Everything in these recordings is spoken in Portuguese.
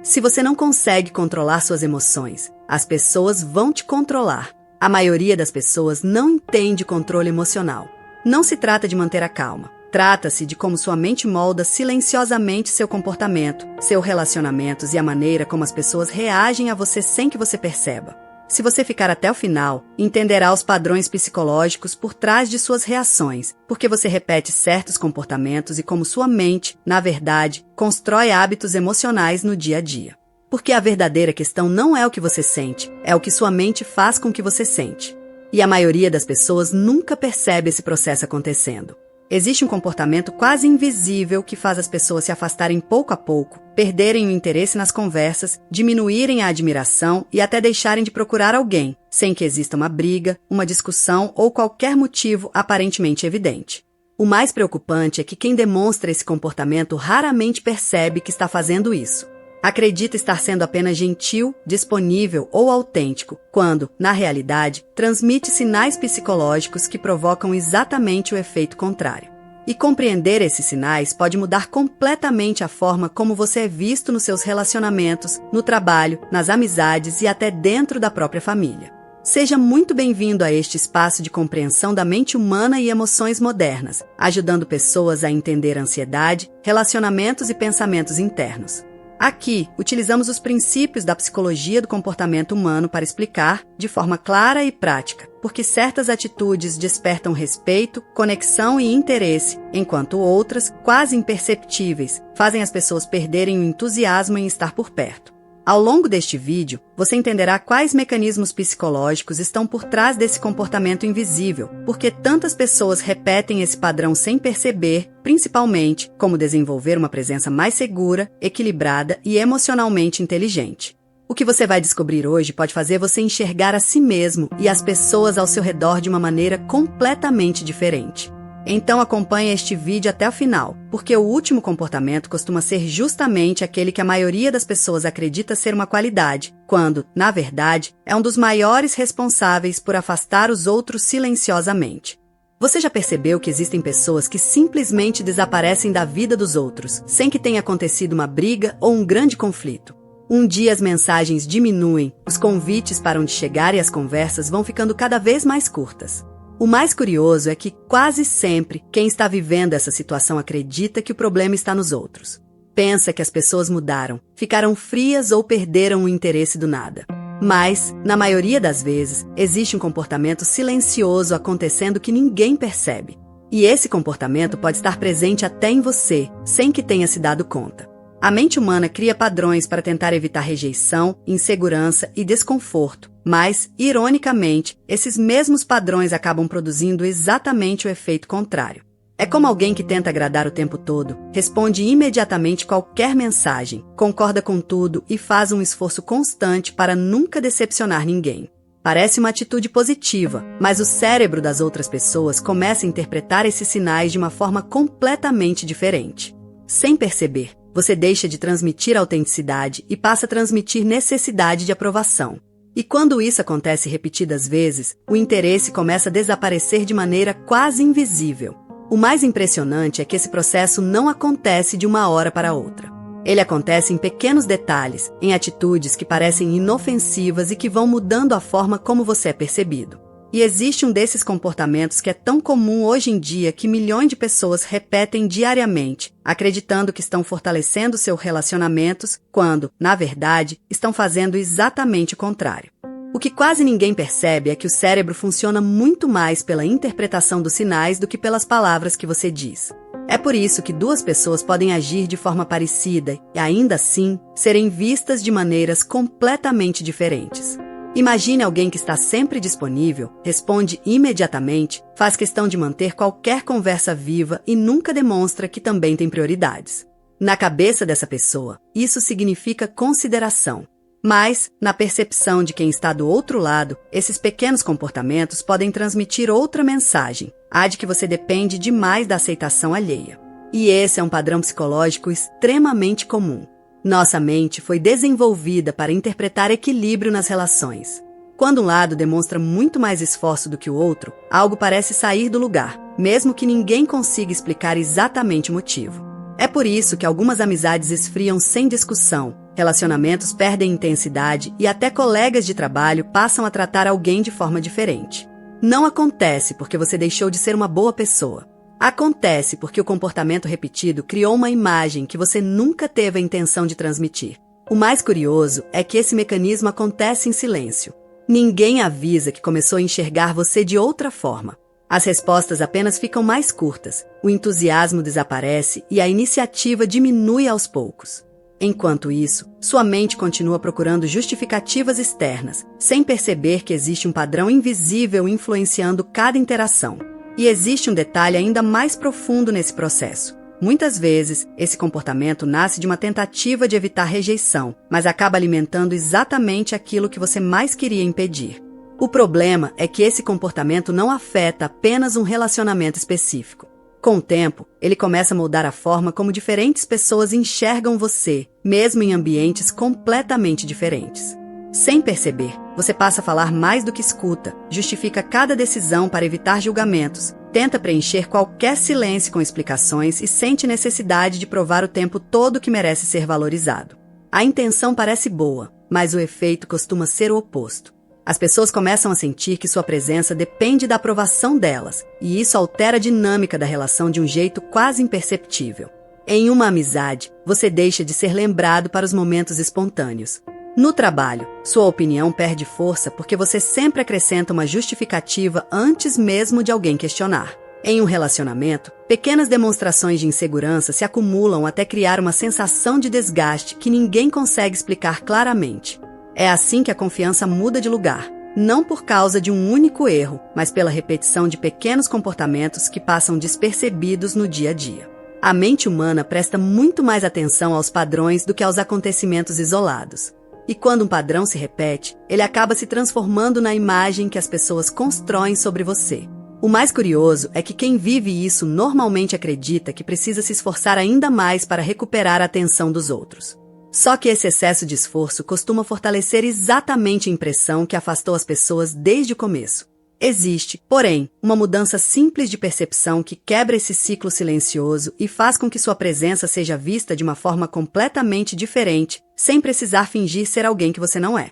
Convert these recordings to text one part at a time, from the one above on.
Se você não consegue controlar suas emoções, as pessoas vão te controlar. A maioria das pessoas não entende controle emocional. Não se trata de manter a calma. Trata-se de como sua mente molda silenciosamente seu comportamento, seus relacionamentos e a maneira como as pessoas reagem a você sem que você perceba. Se você ficar até o final, entenderá os padrões psicológicos por trás de suas reações, porque você repete certos comportamentos e como sua mente, na verdade, constrói hábitos emocionais no dia a dia. Porque a verdadeira questão não é o que você sente, é o que sua mente faz com que você sente. E a maioria das pessoas nunca percebe esse processo acontecendo. Existe um comportamento quase invisível que faz as pessoas se afastarem pouco a pouco, perderem o interesse nas conversas, diminuírem a admiração e até deixarem de procurar alguém, sem que exista uma briga, uma discussão ou qualquer motivo aparentemente evidente. O mais preocupante é que quem demonstra esse comportamento raramente percebe que está fazendo isso. Acredita estar sendo apenas gentil, disponível ou autêntico, quando, na realidade, transmite sinais psicológicos que provocam exatamente o efeito contrário. E compreender esses sinais pode mudar completamente a forma como você é visto nos seus relacionamentos, no trabalho, nas amizades e até dentro da própria família. Seja muito bem-vindo a este espaço de compreensão da mente humana e emoções modernas, ajudando pessoas a entender ansiedade, relacionamentos e pensamentos internos. Aqui, utilizamos os princípios da psicologia do comportamento humano para explicar, de forma clara e prática, porque certas atitudes despertam respeito, conexão e interesse, enquanto outras, quase imperceptíveis, fazem as pessoas perderem o entusiasmo em estar por perto. Ao longo deste vídeo, você entenderá quais mecanismos psicológicos estão por trás desse comportamento invisível, porque tantas pessoas repetem esse padrão sem perceber, principalmente como desenvolver uma presença mais segura, equilibrada e emocionalmente inteligente. O que você vai descobrir hoje pode fazer você enxergar a si mesmo e as pessoas ao seu redor de uma maneira completamente diferente. Então acompanhe este vídeo até o final, porque o último comportamento costuma ser justamente aquele que a maioria das pessoas acredita ser uma qualidade, quando, na verdade, é um dos maiores responsáveis por afastar os outros silenciosamente. Você já percebeu que existem pessoas que simplesmente desaparecem da vida dos outros, sem que tenha acontecido uma briga ou um grande conflito? Um dia as mensagens diminuem, os convites param de chegar e as conversas vão ficando cada vez mais curtas. O mais curioso é que, quase sempre, quem está vivendo essa situação acredita que o problema está nos outros. Pensa que as pessoas mudaram, ficaram frias ou perderam o interesse do nada. Mas, na maioria das vezes, existe um comportamento silencioso acontecendo que ninguém percebe. E esse comportamento pode estar presente até em você, sem que tenha se dado conta. A mente humana cria padrões para tentar evitar rejeição, insegurança e desconforto, mas, ironicamente, esses mesmos padrões acabam produzindo exatamente o efeito contrário. É como alguém que tenta agradar o tempo todo, responde imediatamente qualquer mensagem, concorda com tudo e faz um esforço constante para nunca decepcionar ninguém. Parece uma atitude positiva, mas o cérebro das outras pessoas começa a interpretar esses sinais de uma forma completamente diferente. Sem perceber, você deixa de transmitir autenticidade e passa a transmitir necessidade de aprovação. E quando isso acontece repetidas vezes, o interesse começa a desaparecer de maneira quase invisível. O mais impressionante é que esse processo não acontece de uma hora para outra. Ele acontece em pequenos detalhes, em atitudes que parecem inofensivas e que vão mudando a forma como você é percebido. E existe um desses comportamentos que é tão comum hoje em dia que milhões de pessoas repetem diariamente, acreditando que estão fortalecendo seus relacionamentos, quando, na verdade, estão fazendo exatamente o contrário. O que quase ninguém percebe é que o cérebro funciona muito mais pela interpretação dos sinais do que pelas palavras que você diz. É por isso que duas pessoas podem agir de forma parecida e, ainda assim, serem vistas de maneiras completamente diferentes. Imagine alguém que está sempre disponível, responde imediatamente, faz questão de manter qualquer conversa viva e nunca demonstra que também tem prioridades. Na cabeça dessa pessoa, isso significa consideração. Mas, na percepção de quem está do outro lado, esses pequenos comportamentos podem transmitir outra mensagem, a de que você depende demais da aceitação alheia. E esse é um padrão psicológico extremamente comum. Nossa mente foi desenvolvida para interpretar equilíbrio nas relações. Quando um lado demonstra muito mais esforço do que o outro, algo parece sair do lugar, mesmo que ninguém consiga explicar exatamente o motivo. É por isso que algumas amizades esfriam sem discussão, relacionamentos perdem intensidade e até colegas de trabalho passam a tratar alguém de forma diferente. Não acontece porque você deixou de ser uma boa pessoa. Acontece porque o comportamento repetido criou uma imagem que você nunca teve a intenção de transmitir. O mais curioso é que esse mecanismo acontece em silêncio. Ninguém avisa que começou a enxergar você de outra forma. As respostas apenas ficam mais curtas, o entusiasmo desaparece e a iniciativa diminui aos poucos. Enquanto isso, sua mente continua procurando justificativas externas, sem perceber que existe um padrão invisível influenciando cada interação. E existe um detalhe ainda mais profundo nesse processo. Muitas vezes, esse comportamento nasce de uma tentativa de evitar rejeição, mas acaba alimentando exatamente aquilo que você mais queria impedir. O problema é que esse comportamento não afeta apenas um relacionamento específico. Com o tempo, ele começa a moldar a forma como diferentes pessoas enxergam você, mesmo em ambientes completamente diferentes. Sem perceber, você passa a falar mais do que escuta, justifica cada decisão para evitar julgamentos, tenta preencher qualquer silêncio com explicações e sente necessidade de provar o tempo todo que merece ser valorizado. A intenção parece boa, mas o efeito costuma ser o oposto. As pessoas começam a sentir que sua presença depende da aprovação delas, e isso altera a dinâmica da relação de um jeito quase imperceptível. Em uma amizade, você deixa de ser lembrado para os momentos espontâneos. No trabalho, sua opinião perde força porque você sempre acrescenta uma justificativa antes mesmo de alguém questionar. Em um relacionamento, pequenas demonstrações de insegurança se acumulam até criar uma sensação de desgaste que ninguém consegue explicar claramente. É assim que a confiança muda de lugar, não por causa de um único erro, mas pela repetição de pequenos comportamentos que passam despercebidos no dia a dia. A mente humana presta muito mais atenção aos padrões do que aos acontecimentos isolados. E quando um padrão se repete, ele acaba se transformando na imagem que as pessoas constroem sobre você. O mais curioso é que quem vive isso normalmente acredita que precisa se esforçar ainda mais para recuperar a atenção dos outros. Só que esse excesso de esforço costuma fortalecer exatamente a impressão que afastou as pessoas desde o começo. Existe, porém, uma mudança simples de percepção que quebra esse ciclo silencioso e faz com que sua presença seja vista de uma forma completamente diferente, sem precisar fingir ser alguém que você não é.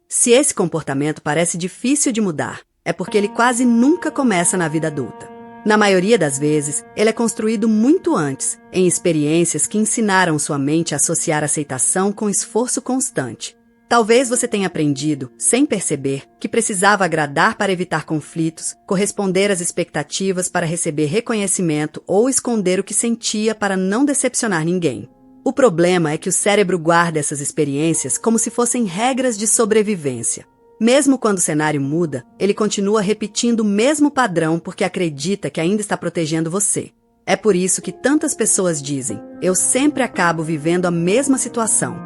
Se esse comportamento parece difícil de mudar, é porque ele quase nunca começa na vida adulta. Na maioria das vezes, ele é construído muito antes, em experiências que ensinaram sua mente a associar aceitação com esforço constante. Talvez você tenha aprendido, sem perceber, que precisava agradar para evitar conflitos, corresponder às expectativas para receber reconhecimento ou esconder o que sentia para não decepcionar ninguém. O problema é que o cérebro guarda essas experiências como se fossem regras de sobrevivência. Mesmo quando o cenário muda, ele continua repetindo o mesmo padrão porque acredita que ainda está protegendo você. É por isso que tantas pessoas dizem: eu sempre acabo vivendo a mesma situação.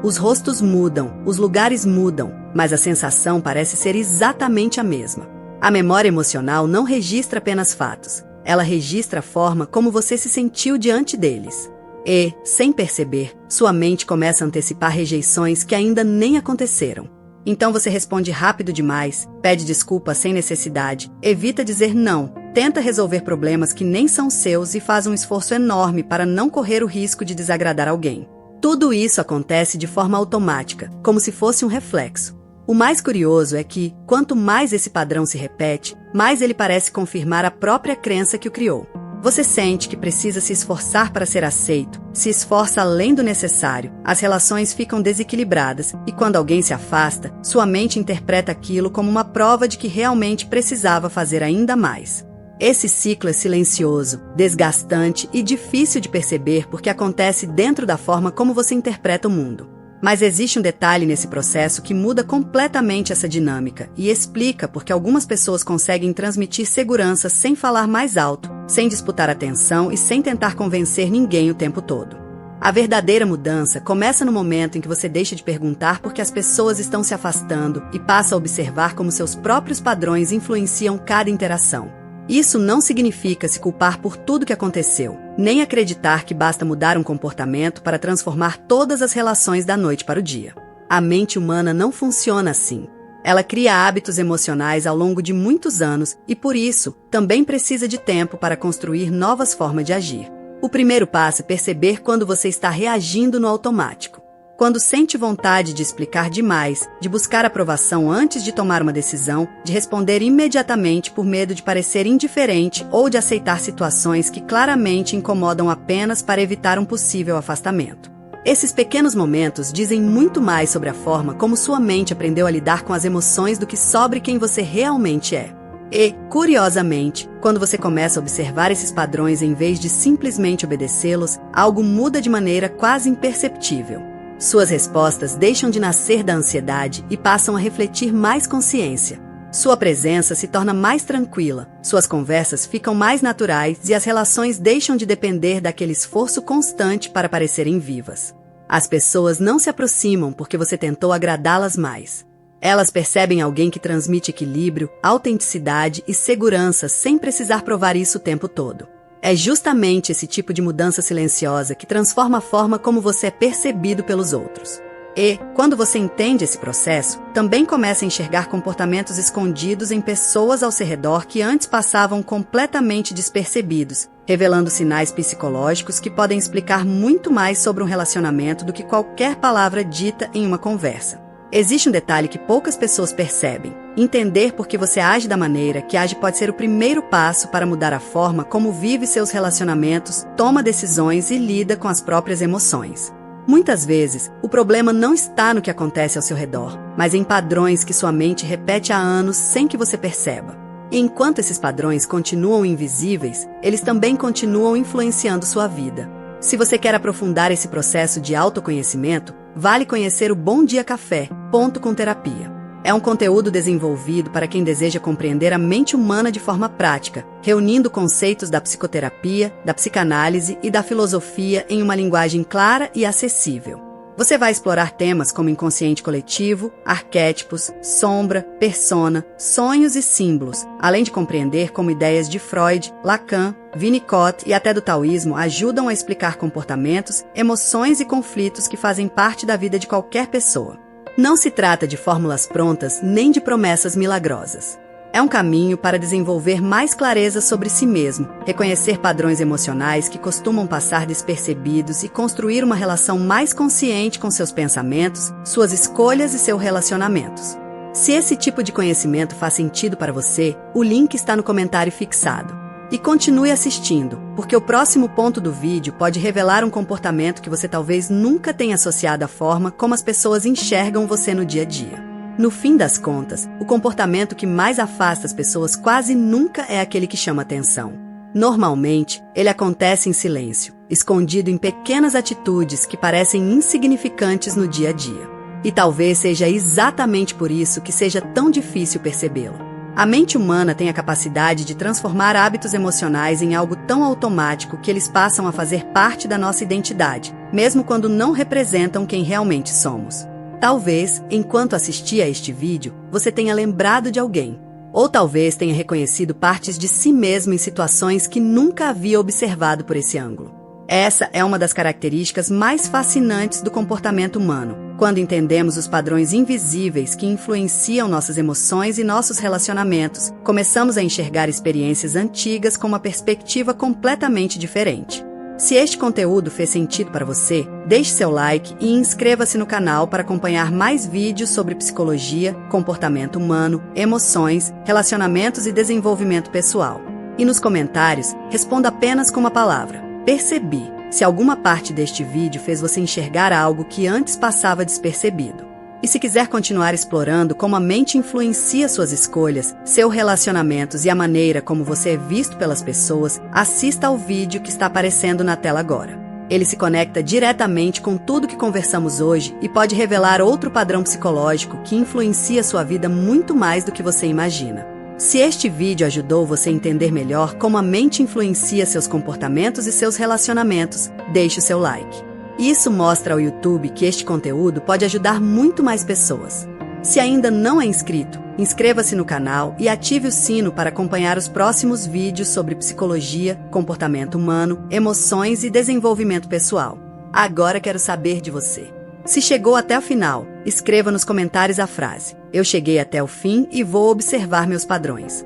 Os rostos mudam, os lugares mudam, mas a sensação parece ser exatamente a mesma. A memória emocional não registra apenas fatos, ela registra a forma como você se sentiu diante deles. E, sem perceber, sua mente começa a antecipar rejeições que ainda nem aconteceram. Então você responde rápido demais, pede desculpa sem necessidade, evita dizer não, tenta resolver problemas que nem são seus e faz um esforço enorme para não correr o risco de desagradar alguém. Tudo isso acontece de forma automática, como se fosse um reflexo. O mais curioso é que, quanto mais esse padrão se repete, mais ele parece confirmar a própria crença que o criou. Você sente que precisa se esforçar para ser aceito, se esforça além do necessário, as relações ficam desequilibradas e quando alguém se afasta, sua mente interpreta aquilo como uma prova de que realmente precisava fazer ainda mais. Esse ciclo é silencioso, desgastante e difícil de perceber porque acontece dentro da forma como você interpreta o mundo. Mas existe um detalhe nesse processo que muda completamente essa dinâmica e explica porque algumas pessoas conseguem transmitir segurança sem falar mais alto, sem disputar atenção e sem tentar convencer ninguém o tempo todo. A verdadeira mudança começa no momento em que você deixa de perguntar por que as pessoas estão se afastando e passa a observar como seus próprios padrões influenciam cada interação. Isso não significa se culpar por tudo que aconteceu, nem acreditar que basta mudar um comportamento para transformar todas as relações da noite para o dia. A mente humana não funciona assim. Ela cria hábitos emocionais ao longo de muitos anos e, por isso, também precisa de tempo para construir novas formas de agir. O primeiro passo é perceber quando você está reagindo no automático. Quando sente vontade de explicar demais, de buscar aprovação antes de tomar uma decisão, de responder imediatamente por medo de parecer indiferente ou de aceitar situações que claramente incomodam apenas para evitar um possível afastamento. Esses pequenos momentos dizem muito mais sobre a forma como sua mente aprendeu a lidar com as emoções do que sobre quem você realmente é. E, curiosamente, quando você começa a observar esses padrões em vez de simplesmente obedecê-los, algo muda de maneira quase imperceptível. Suas respostas deixam de nascer da ansiedade e passam a refletir mais consciência. Sua presença se torna mais tranquila, suas conversas ficam mais naturais e as relações deixam de depender daquele esforço constante para parecerem vivas. As pessoas não se aproximam porque você tentou agradá-las mais. Elas percebem alguém que transmite equilíbrio, autenticidade e segurança sem precisar provar isso o tempo todo. É justamente esse tipo de mudança silenciosa que transforma a forma como você é percebido pelos outros. E, quando você entende esse processo, também começa a enxergar comportamentos escondidos em pessoas ao seu redor que antes passavam completamente despercebidos, revelando sinais psicológicos que podem explicar muito mais sobre um relacionamento do que qualquer palavra dita em uma conversa. Existe um detalhe que poucas pessoas percebem. Entender por que você age da maneira que age pode ser o primeiro passo para mudar a forma como vive seus relacionamentos, toma decisões e lida com as próprias emoções. Muitas vezes, o problema não está no que acontece ao seu redor, mas em padrões que sua mente repete há anos sem que você perceba. E enquanto esses padrões continuam invisíveis, eles também continuam influenciando sua vida. Se você quer aprofundar esse processo de autoconhecimento, vale conhecer o Bom Dia Café, Ponto com Terapia. É um conteúdo desenvolvido para quem deseja compreender a mente humana de forma prática, reunindo conceitos da psicoterapia, da psicanálise e da filosofia em uma linguagem clara e acessível. Você vai explorar temas como inconsciente coletivo, arquétipos, sombra, persona, sonhos e símbolos, além de compreender como ideias de Freud, Lacan, Winnicott e até do taoísmo ajudam a explicar comportamentos, emoções e conflitos que fazem parte da vida de qualquer pessoa. Não se trata de fórmulas prontas nem de promessas milagrosas. É um caminho para desenvolver mais clareza sobre si mesmo, reconhecer padrões emocionais que costumam passar despercebidos e construir uma relação mais consciente com seus pensamentos, suas escolhas e seus relacionamentos. Se esse tipo de conhecimento faz sentido para você, o link está no comentário fixado. E continue assistindo, porque o próximo ponto do vídeo pode revelar um comportamento que você talvez nunca tenha associado à forma como as pessoas enxergam você no dia a dia. No fim das contas, o comportamento que mais afasta as pessoas quase nunca é aquele que chama atenção. Normalmente, ele acontece em silêncio, escondido em pequenas atitudes que parecem insignificantes no dia a dia. E talvez seja exatamente por isso que seja tão difícil percebê-lo. A mente humana tem a capacidade de transformar hábitos emocionais em algo tão automático que eles passam a fazer parte da nossa identidade, mesmo quando não representam quem realmente somos. Talvez, enquanto assistia a este vídeo, você tenha lembrado de alguém. Ou talvez tenha reconhecido partes de si mesmo em situações que nunca havia observado por esse ângulo. Essa é uma das características mais fascinantes do comportamento humano. Quando entendemos os padrões invisíveis que influenciam nossas emoções e nossos relacionamentos, começamos a enxergar experiências antigas com uma perspectiva completamente diferente. Se este conteúdo fez sentido para você, deixe seu like e inscreva-se no canal para acompanhar mais vídeos sobre psicologia, comportamento humano, emoções, relacionamentos e desenvolvimento pessoal. E nos comentários, responda apenas com uma palavra: percebi, se alguma parte deste vídeo fez você enxergar algo que antes passava despercebido. E se quiser continuar explorando como a mente influencia suas escolhas, seus relacionamentos e a maneira como você é visto pelas pessoas, assista ao vídeo que está aparecendo na tela agora. Ele se conecta diretamente com tudo que conversamos hoje e pode revelar outro padrão psicológico que influencia sua vida muito mais do que você imagina. Se este vídeo ajudou você a entender melhor como a mente influencia seus comportamentos e seus relacionamentos, deixe o seu like. Isso mostra ao YouTube que este conteúdo pode ajudar muito mais pessoas. Se ainda não é inscrito, inscreva-se no canal e ative o sino para acompanhar os próximos vídeos sobre psicologia, comportamento humano, emoções e desenvolvimento pessoal. Agora quero saber de você. Se chegou até o final, escreva nos comentários a frase: eu cheguei até o fim e vou observar meus padrões.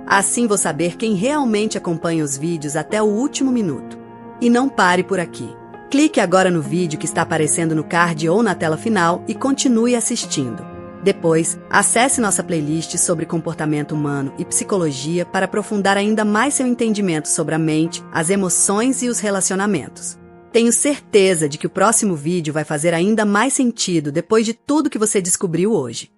Assim vou saber quem realmente acompanha os vídeos até o último minuto. E não pare por aqui. Clique agora no vídeo que está aparecendo no card ou na tela final e continue assistindo. Depois, acesse nossa playlist sobre comportamento humano e psicologia para aprofundar ainda mais seu entendimento sobre a mente, as emoções e os relacionamentos. Tenho certeza de que o próximo vídeo vai fazer ainda mais sentido depois de tudo que você descobriu hoje.